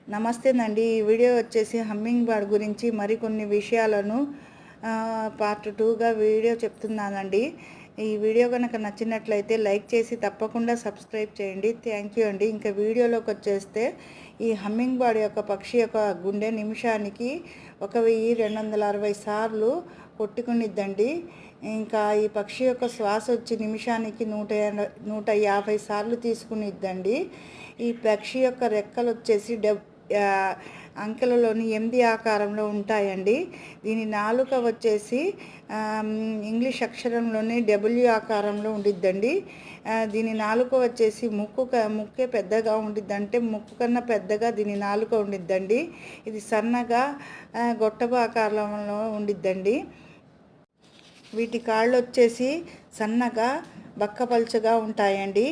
నమస్తేనండి. ఈ వీడియో వచ్చేసి humming bird గురించి మరికొన్ని విషయాలను పార్ట్ 2గా వీడియో చెప్తున్నానండి. ఈ వీడియో కనుక నచ్చినట్లయితే లైక్ చేసి తప్పకుండా సబ్స్క్రైబ్ చేయండి. థ్యాంక్ యూ అండి. ఇంకా వీడియోలోకి వచ్చేస్తే ఈ హమ్మింగ్ బర్డ్ యొక్క పక్షి యొక్క గుండె నిమిషానికి 1260 సార్లు కొట్టుకునిద్దండి. ఇంకా ఈ పక్షి యొక్క శ్వాస వచ్చి నిమిషానికి 150 సార్లు తీసుకునిద్దండి. ఈ పక్షి యొక్క రెక్కలు వచ్చేసి అంకెలలోని 8 ఆకారంలో ఉంటాయండి. దీని నాలుక వచ్చేసి ఇంగ్లీష్ అక్షరంలోని డబ్ల్యూ ఆకారంలో ఉండిద్దండి. దీని నాలుక వచ్చేసి ముక్కే పెద్దగా ఉండిద్ది, అంటే ముక్కు కన్నా పెద్దగా దీని నాలుక ఉండిద్దండి. ఇది సన్నగా గొట్టపు ఆకారంలో ఉండిద్దండి. వీటి కాళ్ళు వచ్చేసి సన్నగా బక్కపలుచగా ఉంటాయండి.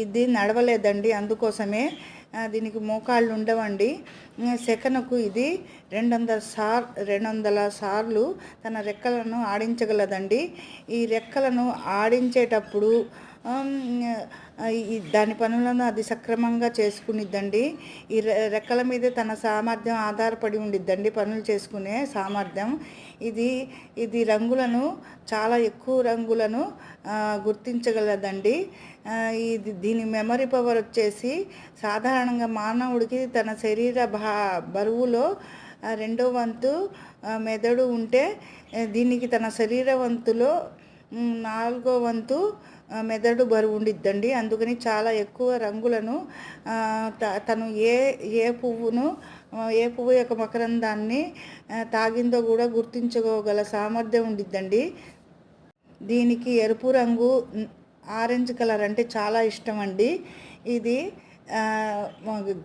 ఇది నడవలేదండి, అందుకోసమే దీనికి మోకాళ్ళు ఉండవండి. సెకనుకు ఇది 200 సార్లు తన రెక్కలను ఆడించగలదండి. ఈ రెక్కలను ఆడించేటప్పుడు దాని పనులను అది సక్రమంగా చేసుకునిద్దండి. ఈ రెక్కల మీద తన సామర్థ్యం ఆధారపడి ఉండిద్దండి, పనులు చేసుకునే సామర్థ్యం. ఇది రంగులను, చాలా ఎక్కువ రంగులను గుర్తించగలదండి. దీని మెమరీ పవర్ వచ్చేసి సాధారణంగా మానవుడికి తన శరీర బరువులో 2వ వంతు మెదడు ఉంటే, దీనికి తన శరీర వంతులో 4వ వంతు మెదడు బరువు ఉండిద్దండి. అందుకని చాలా ఎక్కువ రంగులను తను ఏ పువ్వు యొక్క మకరందాన్ని తాగిందో కూడా గుర్తించుకోగల సామర్థ్యం ఉండిద్దండి. దీనికి ఎరుపు రంగు, ఆరెంజ్ కలర్ అంటే చాలా ఇష్టం అండి. ఇది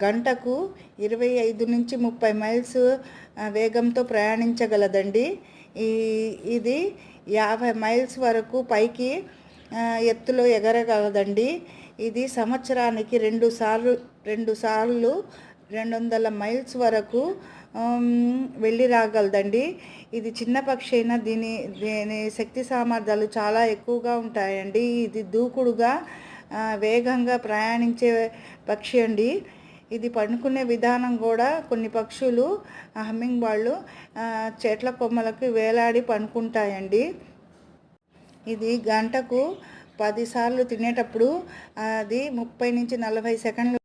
గంటకు 25 నుంచి 30 మైల్స్ వేగంతో ప్రయాణించగలదండి. ఇది 50 మైల్స్ వరకు పైకి ఎత్తులో ఎగరగలదండి. ఇది సంవత్సరానికి 2 సార్లు 200 మైల్స్ వరకు వెళ్ళి రాగలదండి. ఇది చిన్న పక్షి అయినా దీని శక్తి సామర్థ్యాలు చాలా ఎక్కువగా ఉంటాయండి. ఇది దూకుడుగా వేగంగా ప్రయాణించే పక్షి అండి. ఇది పడుకునే విధానం కూడా కొన్ని పక్షులు, హమ్మింగ్ బర్డ్లు చెట్ల కొమ్మలకు వేలాడి పడుకుంటాయండి. ఇది గంటకు 10 సార్లు తినేటప్పుడు అది 30 నుంచి 40 సెకండ్లు